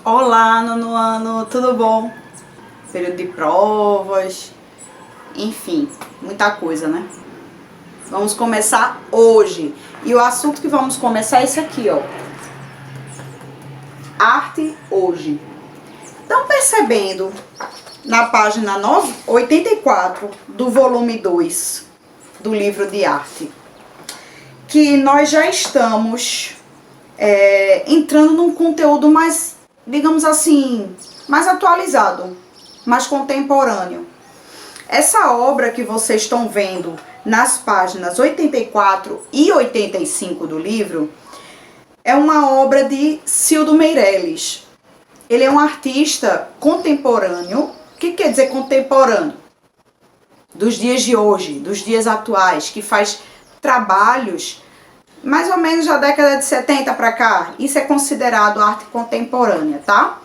Olá, nono ano, tudo bom? Período de provas, enfim, muita coisa, né? Vamos começar hoje. E o assunto que vamos começar é esse aqui, ó. Arte hoje. Estão percebendo na página 84 do volume 2 do livro de arte que nós já estamos entrando num conteúdo mais, digamos assim, mais atualizado, mais contemporâneo. Essa obra que vocês estão vendo nas páginas 84 e 85 do livro é uma obra de Cildo Meireles. Ele é um artista contemporâneo. O que quer dizer contemporâneo? Dos dias de hoje, dos dias atuais, que faz trabalhos mais ou menos da década de 70 para cá. Isso é considerado arte contemporânea, tá?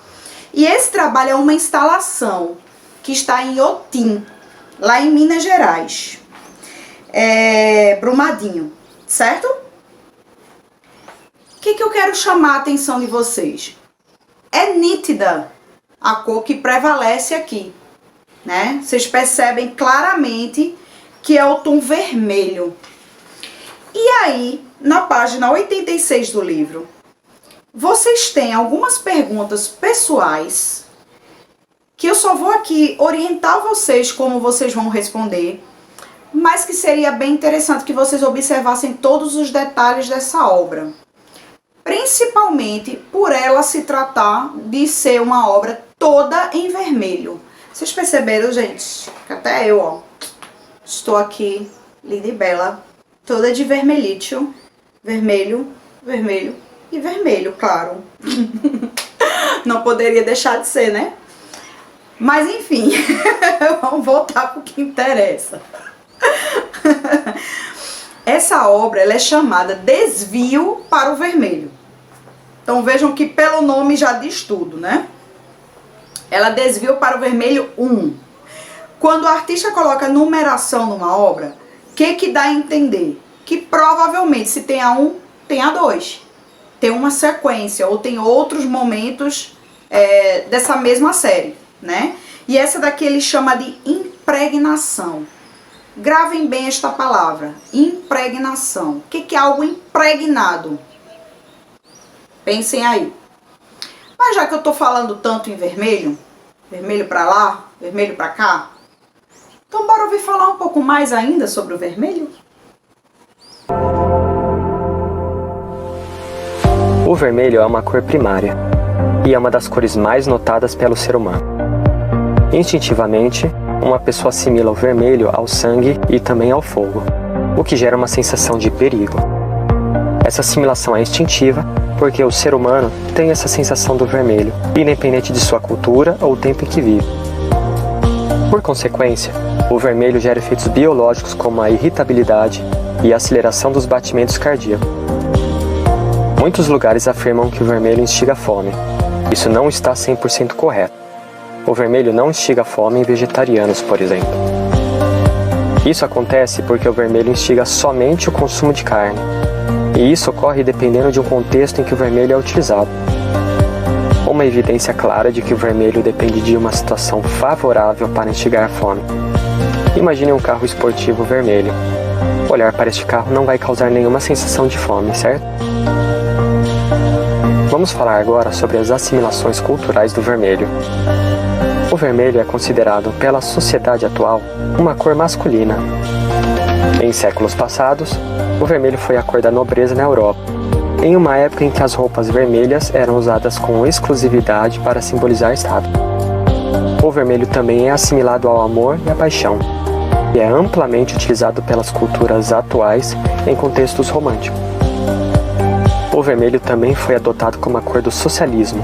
E esse trabalho é uma instalação que está em Otim, lá em Minas Gerais. Brumadinho, certo? O que eu quero chamar a atenção de vocês? É nítida a cor que prevalece aqui, né? Vocês percebem claramente que é o tom vermelho. E aí, na página 86 do livro, vocês têm algumas perguntas pessoais que eu só vou aqui orientar vocês como vocês vão responder, mas que seria bem interessante que vocês observassem todos os detalhes dessa obra. Principalmente por ela se tratar de ser uma obra toda em vermelho. Vocês perceberam, gente? Que até eu, ó, estou aqui, linda e bela, toda de vermelhito. Vermelho, vermelho e vermelho, claro. Não poderia deixar de ser, né? Mas enfim, vamos voltar para o que interessa. Essa obra ela é chamada Desvio para o Vermelho. Então vejam que pelo nome já diz tudo, né? Ela desviou para o vermelho 1. Quando o artista coloca numeração numa obra, o que dá a entender? Que provavelmente se tem a 1, tem a 2. Tem uma sequência ou tem outros momentos dessa mesma série, né? E essa daqui ele chama de impregnação. Gravem bem esta palavra, impregnação. O que é algo impregnado? Pensem aí. Mas já que eu tô falando tanto em vermelho, vermelho pra lá, vermelho pra cá, então bora ouvir falar um pouco mais ainda sobre o vermelho? O vermelho é uma cor primária e é uma das cores mais notadas pelo ser humano. Instintivamente, uma pessoa assimila o vermelho ao sangue e também ao fogo, o que gera uma sensação de perigo. Essa assimilação é instintiva porque o ser humano tem essa sensação do vermelho, independente de sua cultura ou o tempo em que vive. Por consequência, o vermelho gera efeitos biológicos como a irritabilidade e a aceleração dos batimentos cardíacos. Muitos lugares afirmam que o vermelho instiga a fome. Isso não está 100% correto. O vermelho não instiga a fome em vegetarianos, por exemplo. Isso acontece porque o vermelho instiga somente o consumo de carne. E isso ocorre dependendo de um contexto em que o vermelho é utilizado. Uma evidência clara de que o vermelho depende de uma situação favorável para instigar a fome. Imagine um carro esportivo vermelho. Olhar para este carro não vai causar nenhuma sensação de fome, certo? Vamos falar agora sobre as assimilações culturais do vermelho. O vermelho é considerado pela sociedade atual uma cor masculina. Em séculos passados, o vermelho foi a cor da nobreza na Europa, em uma época em que as roupas vermelhas eram usadas com exclusividade para simbolizar status. O vermelho também é assimilado ao amor e à paixão, e é amplamente utilizado pelas culturas atuais em contextos românticos. o vermelho também foi adotado como a cor do socialismo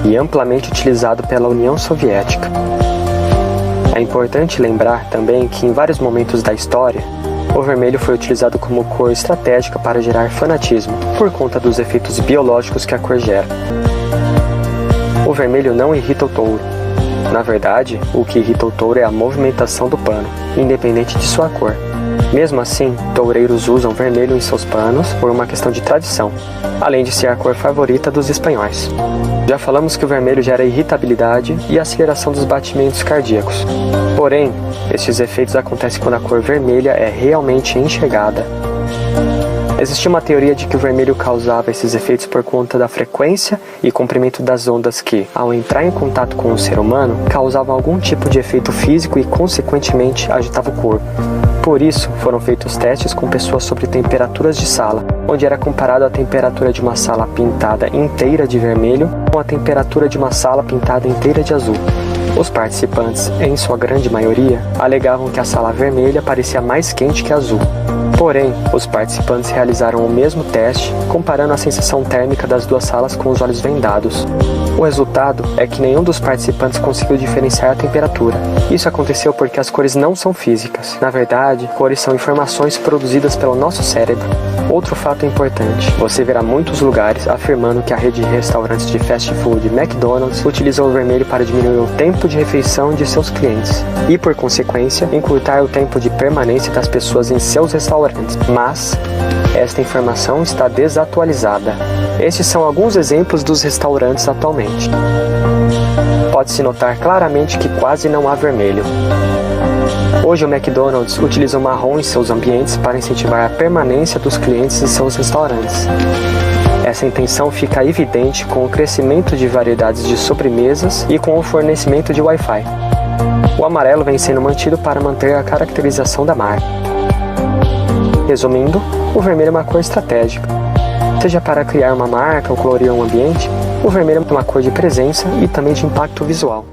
e amplamente utilizado pela União Soviética. É importante lembrar também que em vários momentos da história, o vermelho foi utilizado como cor estratégica para gerar fanatismo, por conta dos efeitos biológicos que a cor gera. O vermelho não irrita o touro. Na verdade, o que irrita o touro é a movimentação do pano, independente de sua cor. Mesmo assim, toureiros usam vermelho em seus panos por uma questão de tradição, além de ser a cor favorita dos espanhóis. Já falamos que o vermelho gera irritabilidade e aceleração dos batimentos cardíacos. Porém, estes efeitos acontecem quando a cor vermelha é realmente enxergada. Existia uma teoria de que o vermelho causava esses efeitos por conta da frequência e comprimento das ondas que, ao entrar em contato com o ser humano, causavam algum tipo de efeito físico e, consequentemente, agitava o corpo. Por isso, foram feitos testes com pessoas sobre temperaturas de sala, onde era comparado a temperatura de uma sala pintada inteira de vermelho com a temperatura de uma sala pintada inteira de azul. Os participantes, em sua grande maioria, alegavam que a sala vermelha parecia mais quente que a azul. Porém, os participantes realizaram o mesmo teste, comparando a sensação térmica das duas salas com os olhos vendados. O resultado é que nenhum dos participantes conseguiu diferenciar a temperatura. Isso aconteceu porque as cores não são físicas. Na verdade, cores são informações produzidas pelo nosso cérebro. Outro fato importante, você verá muitos lugares afirmando que a rede de restaurantes de fast food McDonald's utilizou o vermelho para diminuir o tempo de refeição de seus clientes e, por consequência, encurtar o tempo de permanência das pessoas em seus restaurantes. Mas esta informação está desatualizada. Estes são alguns exemplos dos restaurantes atualmente. Pode-se notar claramente que quase não há vermelho. Hoje o McDonald's utiliza o marrom em seus ambientes para incentivar a permanência dos clientes em seus restaurantes. Essa intenção fica evidente com o crescimento de variedades de sobremesas e com o fornecimento de Wi-Fi. O amarelo vem sendo mantido para manter a caracterização da marca. Resumindo, o vermelho é uma cor estratégica. Seja para criar uma marca ou colorir um ambiente, o vermelho é uma cor de presença e também de impacto visual.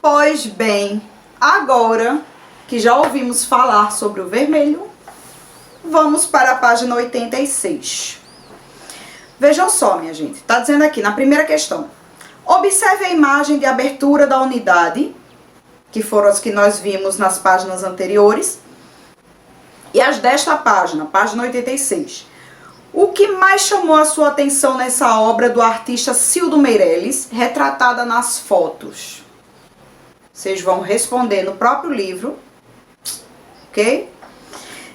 Pois bem, agora que já ouvimos falar sobre o vermelho, vamos para a página 86. Vejam só, minha gente, está dizendo aqui na primeira questão. Observe a imagem de abertura da unidade, que foram as que nós vimos nas páginas anteriores, e as desta página, página 86. O que mais chamou a sua atenção nessa obra do artista Cildo Meireles, retratada nas fotos? Vocês vão responder no próprio livro, ok?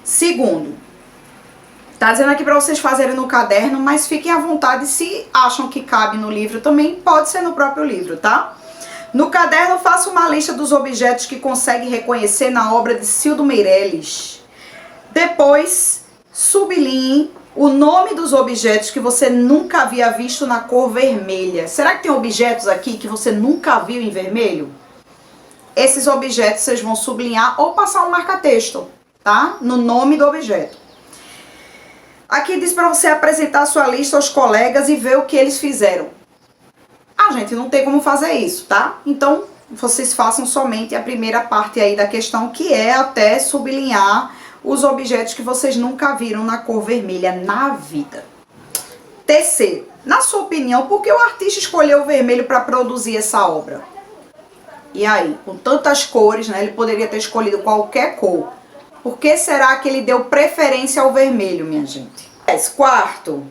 Segundo, tá dizendo aqui para vocês fazerem no caderno, mas fiquem à vontade, se acham que cabe no livro também, pode ser no próprio livro, tá? No caderno, faça uma lista dos objetos que consegue reconhecer na obra de Cildo Meireles. Depois, sublinhe o nome dos objetos que você nunca havia visto na cor vermelha. Será que tem objetos aqui que você nunca viu em vermelho? Esses objetos vocês vão sublinhar ou passar um marca-texto, tá? No nome do objeto. Aqui diz para você apresentar a sua lista aos colegas e ver o que eles fizeram. Ah, gente, não tem como fazer isso, tá? Então, vocês façam somente a primeira parte aí da questão, que é até sublinhar os objetos que vocês nunca viram na cor vermelha na vida. Terceiro, na sua opinião, por que o artista escolheu o vermelho para produzir essa obra? E aí, com tantas cores, né, ele poderia ter escolhido qualquer cor. Por que será que ele deu preferência ao vermelho, minha gente? Quarto,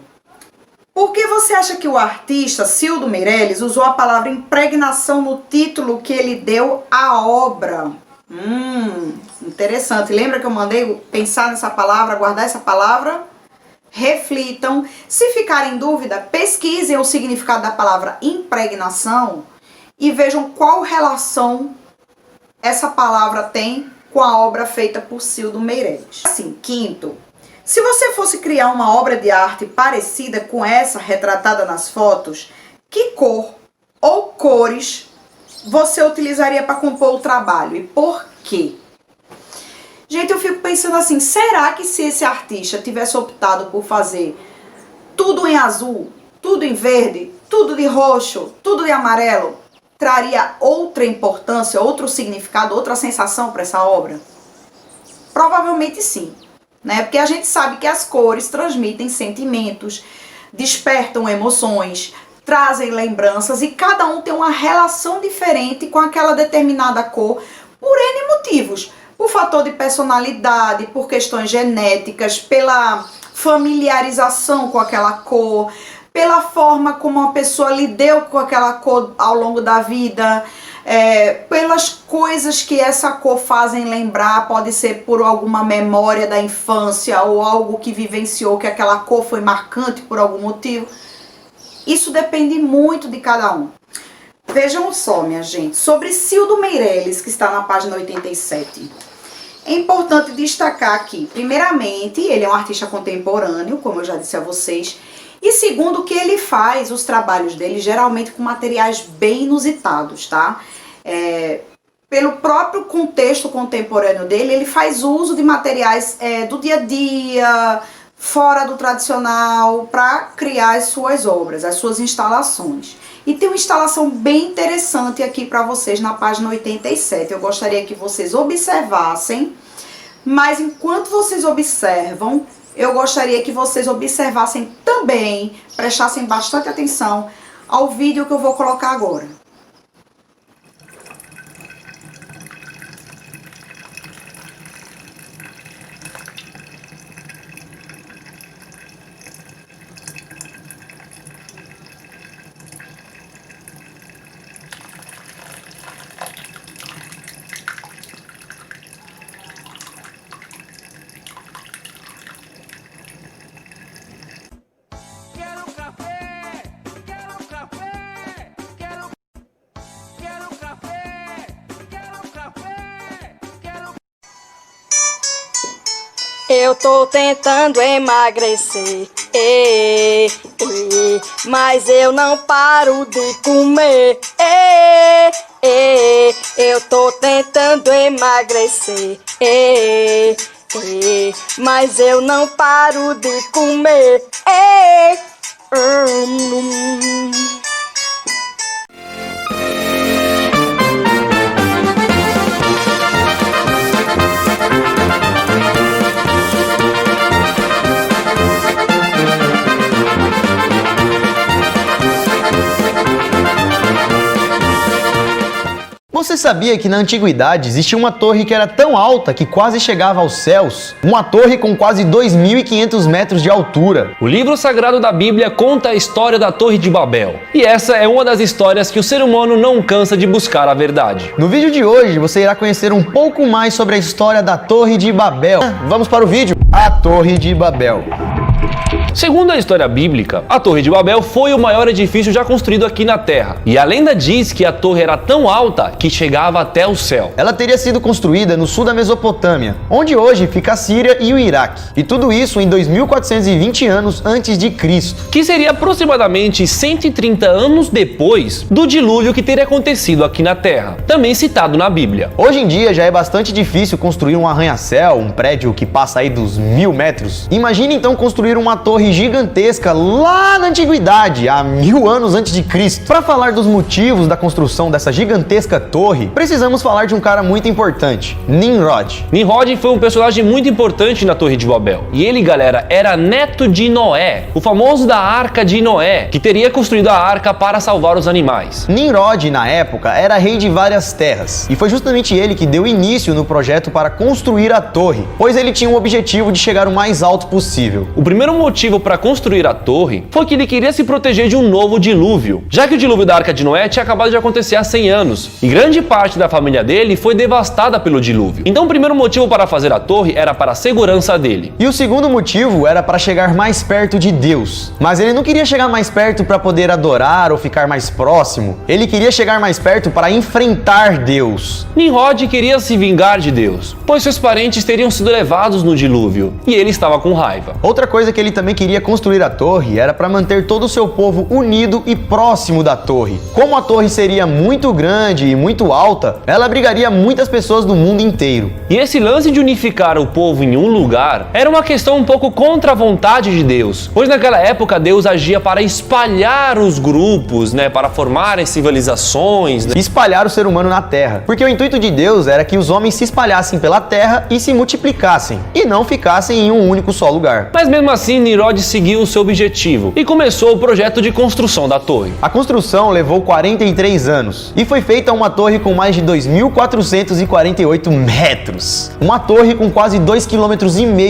por que você acha que o artista Cildo Meireles usou a palavra impregnação no título que ele deu à obra? Interessante. Lembra que eu mandei pensar nessa palavra, guardar essa palavra? Reflitam. Se ficarem em dúvida, pesquisem o significado da palavra impregnação e vejam qual relação essa palavra tem com a obra feita por Cildo Meireles. Assim, quinto, se você fosse criar uma obra de arte parecida com essa retratada nas fotos, que cor ou cores você utilizaria para compor o trabalho e por quê? Gente, eu fico pensando assim, será que se esse artista tivesse optado por fazer tudo em azul, tudo em verde, tudo de roxo, tudo de amarelo, traria outra importância, outro significado, outra sensação para essa obra? Provavelmente sim. né? Porque a gente sabe que as cores transmitem sentimentos, despertam emoções, trazem lembranças e cada um tem uma relação diferente com aquela determinada cor por N motivos. Por fator de personalidade, por questões genéticas, pela familiarização com aquela cor, pela forma como uma pessoa lidou com aquela cor ao longo da vida, pelas coisas que essa cor fazem lembrar, pode ser por alguma memória da infância ou algo que vivenciou que aquela cor foi marcante por algum motivo. Isso depende muito de cada um. Vejam só, minha gente, sobre Cildo Meirelles, que está na página 87. É importante destacar aqui, primeiramente, ele é um artista contemporâneo, como eu já disse a vocês, e segundo, que ele faz os trabalhos dele geralmente com materiais bem inusitados, tá? Pelo próprio contexto contemporâneo dele, ele faz uso de materiais do dia a dia, fora do tradicional, para criar as suas obras, as suas instalações. E tem uma instalação bem interessante aqui para vocês na página 87. Eu gostaria que vocês observassem, mas enquanto vocês observam, eu gostaria que vocês observassem também, prestassem bastante atenção ao vídeo que eu vou colocar agora. Eu tô tentando emagrecer, mas eu não paro de comer, eu tô tentando emagrecer, mas eu não paro de comer, Você sabia que na antiguidade existia uma torre que era tão alta que quase chegava aos céus? Uma torre com quase 2.500 metros de altura. O livro sagrado da Bíblia conta a história da Torre de Babel. E essa é uma das histórias que o ser humano não cansa de buscar a verdade. No vídeo de hoje você irá conhecer um pouco mais sobre a história da Torre de Babel. Vamos para o vídeo. A Torre de Babel. Segundo a história bíblica, a Torre de Babel foi o maior edifício já construído aqui na Terra. E a lenda diz que a torre era tão alta que chegava até o céu. Ela teria sido construída no sul da Mesopotâmia, onde hoje fica a Síria e o Iraque. E tudo isso em 2420 anos antes de Cristo. Que seria aproximadamente 130 anos depois do dilúvio que teria acontecido aqui na Terra, também citado na Bíblia. Hoje em dia já é bastante difícil construir um arranha-céu, um prédio que passa aí dos 1000 metros. Imagine então construir uma torre gigantesca lá na antiguidade, há 1000 anos antes de Cristo. Para falar dos motivos da construção dessa gigantesca torre, precisamos falar de um cara muito importante, Nimrod. Nimrod foi um personagem muito importante na Torre de Babel. E ele, galera, era neto de Noé, o famoso da Arca de Noé, que teria construído a arca para salvar os animais. Nimrod, na época, era rei de várias terras, e foi justamente ele que deu início no projeto para construir a torre, pois ele tinha o objetivo de chegar o mais alto possível. O primeiro motivo para construir a torre foi que ele queria se proteger de um novo dilúvio, já que o dilúvio da Arca de Noé tinha acabado de acontecer há 100 anos, e grande parte da família dele foi devastada pelo dilúvio. Então o primeiro motivo para fazer a torre era para a segurança dele. E o segundo motivo era para chegar mais perto de Deus. Mas ele não queria chegar mais perto para poder adorar ou ficar mais próximo. Ele queria chegar mais perto para enfrentar Deus. Nimrod queria se vingar de Deus, pois seus parentes teriam sido levados no dilúvio, e ele estava com raiva. Outra coisa que ele também queria construir a torre era para manter todo o seu povo unido e próximo da torre. Como a torre seria muito grande e muito alta, ela abrigaria muitas pessoas do mundo inteiro. E esse lance de unificar o povo em um lugar era uma questão um pouco contra a vontade de Deus, pois naquela época Deus agia para espalhar os grupos, para formarem civilizações, espalhar o ser humano na terra, porque o intuito de Deus era que os homens se espalhassem pela terra e se multiplicassem, e não ficassem em um único só lugar. Mas mesmo assim, Nimrod seguiu o seu objetivo e começou o projeto de construção da torre. A construção levou 43 anos e foi feita uma torre com mais de 2.448 metros. Uma torre com quase 2,5 km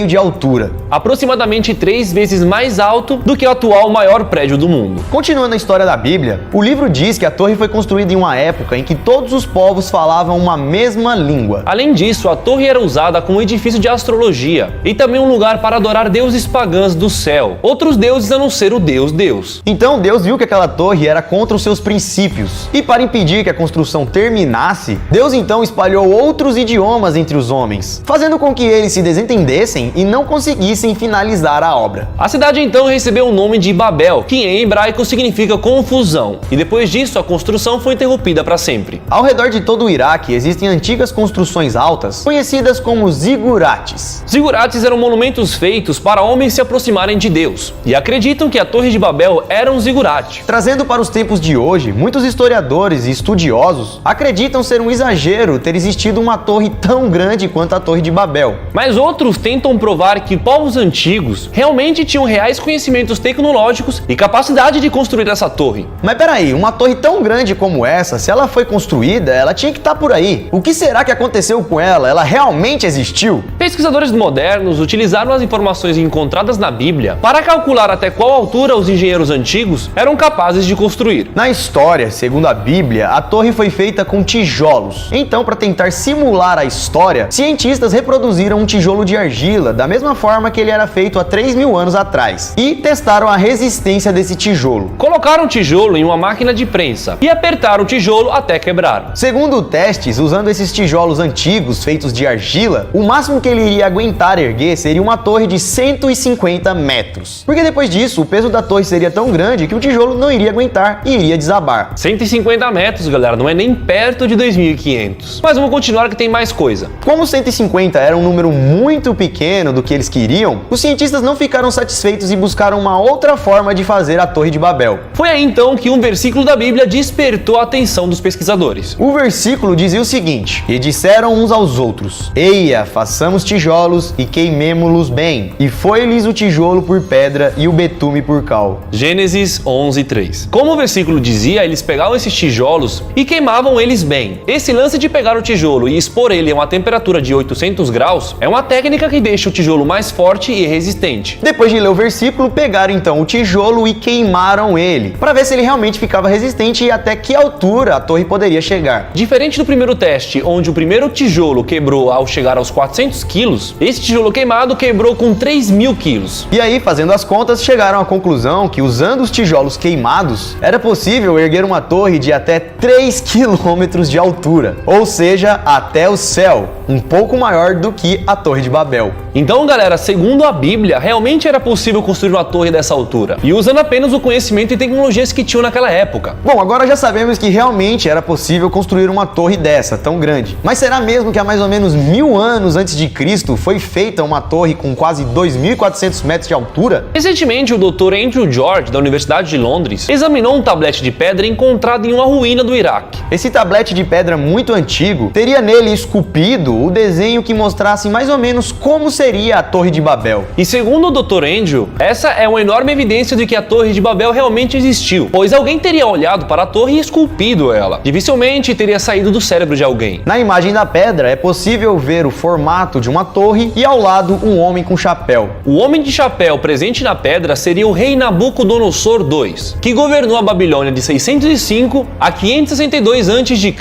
de altura. Aproximadamente 3 vezes mais alto do que o atual maior prédio do mundo. Continuando a história da Bíblia, o livro diz que a torre foi construída em uma época em que todos os povos falavam uma mesma língua. Além disso, a torre era usada como edifício de astrologia e também um lugar para adorar deuses pagãs do céu, outros deuses a não ser o Deus. Então Deus viu que aquela torre era contra os seus princípios, e para impedir que a construção terminasse, Deus então espalhou outros idiomas entre os homens, fazendo com que eles se desentendessem e não conseguissem finalizar a obra. A cidade então recebeu o nome de Babel, que em hebraico significa confusão, e depois disso a construção foi interrompida para sempre. Ao redor de todo o Iraque existem antigas construções altas, conhecidas como zigurates. Zigurates eram monumentos feitos para homens se aproximarem de Deus, e acreditam que a Torre de Babel era um zigurate. Trazendo para os tempos de hoje, muitos historiadores e estudiosos acreditam ser um exagero ter existido uma torre tão grande quanto a Torre de Babel. Mas outros tentam provar que povos antigos realmente tinham reais conhecimentos tecnológicos e capacidade de construir essa torre. Mas peraí, uma torre tão grande como essa, se ela foi construída, ela tinha que estar por aí. O que será que aconteceu com ela? Ela realmente existiu? Pesquisadores modernos utilizaram as informações encontradas na Bíblia para calcular até qual altura os engenheiros antigos eram capazes de construir. Na história, segundo a Bíblia, a torre foi feita com tijolos. Então, para tentar simular a história, cientistas reproduziram um tijolo de argila da mesma forma que ele era feito há 3.000 anos atrás e testaram a resistência desse tijolo. Colocaram o tijolo em uma máquina de prensa e apertaram o tijolo até quebrar. Segundo testes, usando esses tijolos antigos feitos de argila, o máximo que ele iria aguentar erguer seria uma torre de 150 metros. Porque depois disso, o peso da torre seria tão grande que o tijolo não iria aguentar e iria desabar. 150 metros, galera, não é nem perto de 2.500. Mas vamos continuar que tem mais coisa. Como 150 era um número muito pequeno do que eles queriam, os cientistas não ficaram satisfeitos e buscaram uma outra forma de fazer a Torre de Babel. Foi aí então que um versículo da Bíblia despertou a atenção dos pesquisadores. O versículo dizia o seguinte: e disseram uns aos outros: eia, façamos tijolos e queimemo-los bem. E foi-lhes o tijolo por pedra e o betume por cal. Gênesis 11:3. Como o versículo dizia, eles pegavam esses tijolos e queimavam eles bem. Esse lance de pegar o tijolo e expor ele a uma temperatura de 800 graus é uma técnica que deixa o tijolo mais forte e resistente. Depois de ler o versículo, pegaram então o tijolo e queimaram ele, para ver se ele realmente ficava resistente e até que altura a torre poderia chegar. Diferente do primeiro teste, onde o primeiro tijolo quebrou ao chegar aos 400 quilos, esse tijolo queimado quebrou com 3.000 quilos. E aí, fazendo as contas, chegaram à conclusão que usando os tijolos queimados, era possível erguer uma torre de até 3 quilômetros de altura, ou seja, até o céu, um pouco maior do que a Torre de Babel. Então, galera, segundo a Bíblia, realmente era possível construir uma torre dessa altura, e usando apenas o conhecimento e tecnologias que tinham naquela época. Bom, agora já sabemos que realmente era possível construir uma torre dessa, tão grande. Mas será mesmo que há mais ou menos 1000 anos antes de Cristo foi feita uma torre com quase 2.400 metros de altura? Recentemente, o Dr. Andrew George, da Universidade de Londres, examinou um tablete de pedra encontrado em uma ruína do Iraque. Esse tablete de pedra muito antigo teria nele esculpido o desenho que mostrasse mais ou menos como seria a Torre de Babel. E segundo o Dr. Andrew, essa é uma enorme evidência de que a Torre de Babel realmente existiu, pois alguém teria olhado para a torre e esculpido ela. Dificilmente teria saído do cérebro de alguém. Na imagem da pedra é possível ver o formato de uma torre e ao lado um homem com chapéu. O homem de chapéu presente na pedra seria o rei Nabucodonosor II, que governou a Babilônia de 605 a 562 a.C.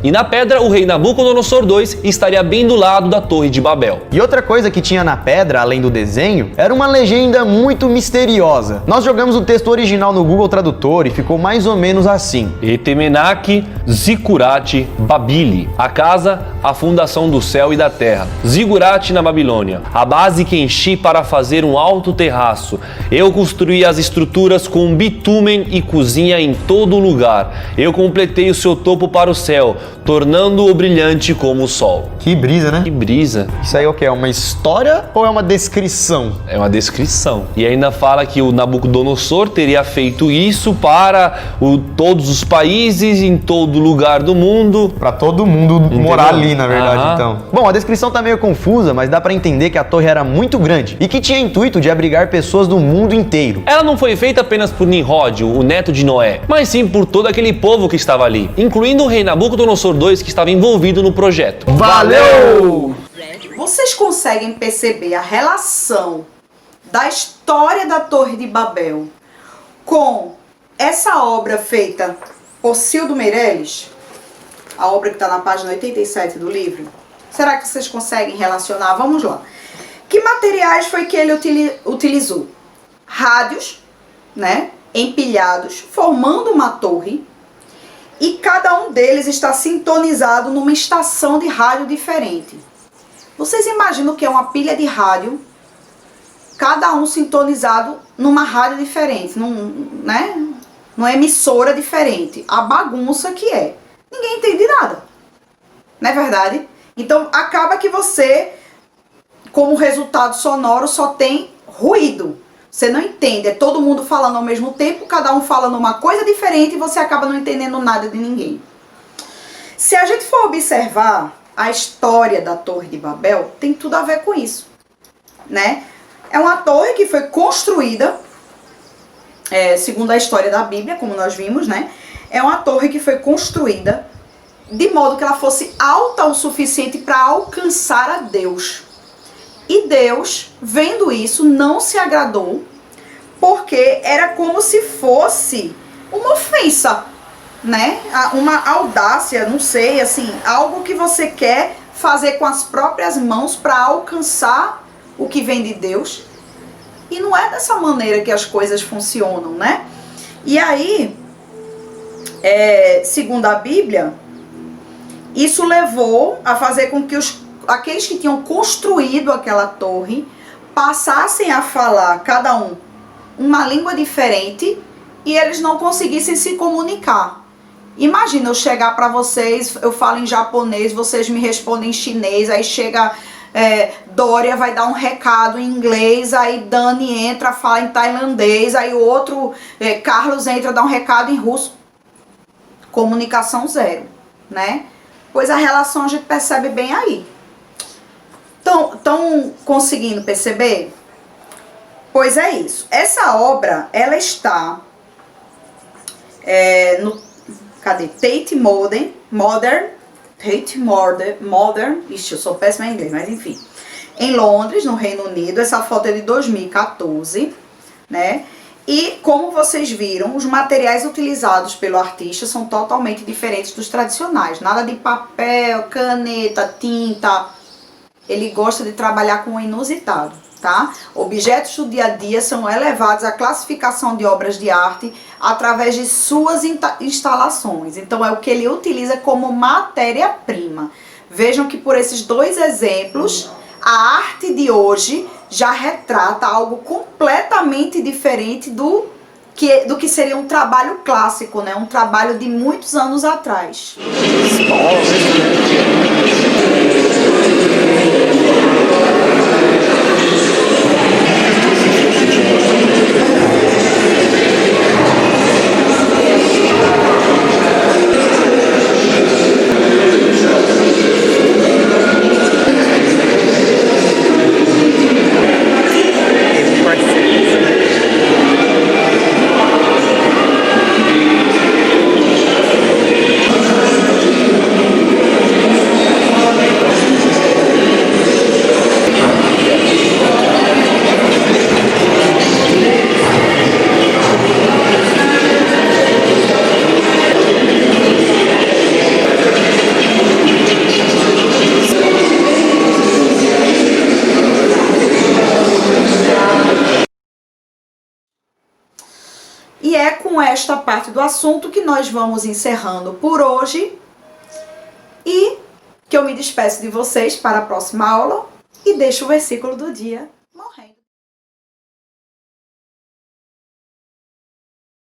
E na pedra o rei Nabucodonosor II estaria bem do lado da Torre de Babel. E outra coisa que tinha na pedra, além do desenho, era uma legenda muito misteriosa. Nós jogamos o texto original no Google Tradutor e ficou mais ou menos assim: Etemenach Zicurat Babili, a casa, a fundação do céu e da terra. Zigurate na Babilônia, a base que enchi para fazer um alto alto terraço. Eu construí as estruturas com bitumen e cozinha em todo lugar. Eu completei o seu topo para o céu, tornando-o brilhante como o sol. Que brisa, né? Que brisa. Isso aí é o quê? É uma história ou é uma descrição? É uma descrição. E ainda fala que o Nabucodonosor teria feito isso para todos os países, em todo lugar do mundo. Pra todo mundo morar ali, na verdade, então. Bom, a descrição tá meio confusa, mas dá pra entender que a torre era muito grande e que tinha intuito de abrigar pessoas do mundo inteiro. Ela não foi feita apenas por Nimrod, o neto de Noé, mas sim por todo aquele povo que estava ali, incluindo o rei Nabucodonosor II, que estava envolvido no projeto. Valeu! Vocês conseguem perceber a relação da história da Torre de Babel com essa obra feita por Cildo Meirelles? A obra que está na página 87 do livro? Será que vocês conseguem relacionar? Vamos lá. Que materiais foi que ele utilizou? Rádios, né, empilhados, formando uma torre, e cada um deles está sintonizado numa estação de rádio diferente. Vocês imaginam o que é uma pilha de rádio, cada um sintonizado numa rádio diferente, numa emissora diferente? A bagunça que é. Ninguém entende nada. Não é verdade? Então acaba que você, como resultado sonoro, só tem ruído. Você não entende, é todo mundo falando ao mesmo tempo, cada um falando uma coisa diferente e você acaba não entendendo nada de ninguém. Se a gente for observar a história da Torre de Babel, tem tudo a ver com isso, né? É uma torre que foi construída, segundo a história da Bíblia, como nós vimos, né? É uma torre que foi construída de modo que ela fosse alta o suficiente para alcançar a Deus. E Deus, vendo isso, não se agradou, porque era como se fosse uma ofensa, né? Uma audácia, não sei, assim, algo que você quer fazer com as próprias mãos para alcançar o que vem de Deus. E não é dessa maneira que as coisas funcionam, né? E aí, segundo a Bíblia, isso levou a fazer com que aqueles que tinham construído aquela torre passassem a falar, cada um, uma língua diferente e eles não conseguissem se comunicar. Imagina eu chegar para vocês, eu falo em japonês, vocês me respondem em chinês, aí chega Dória, vai dar um recado em inglês, aí Dani entra, fala em tailandês, aí o outro, Carlos entra, dá um recado em russo. Comunicação zero, né? Pois a relação a gente percebe bem aí. Estão conseguindo perceber? Pois é isso. Essa obra, ela está no... Cadê? Tate Modern. Ixi, eu sou péssima em inglês, mas enfim. Em Londres, no Reino Unido. Essa foto é de 2014, né? E como vocês viram, os materiais utilizados pelo artista são totalmente diferentes dos tradicionais. Nada de papel, caneta, tinta. Ele gosta de trabalhar com o inusitado, tá? Objetos do dia a dia são elevados à classificação de obras de arte através de suas instalações. Então é o que ele utiliza como matéria-prima. Vejam que por esses dois exemplos, a arte de hoje já retrata algo completamente diferente do que seria um trabalho clássico, né? Um trabalho de muitos anos atrás. E é com esta parte do assunto que nós vamos encerrando por hoje e que eu me despeço de vocês para a próxima aula e deixo o versículo do dia morrendo.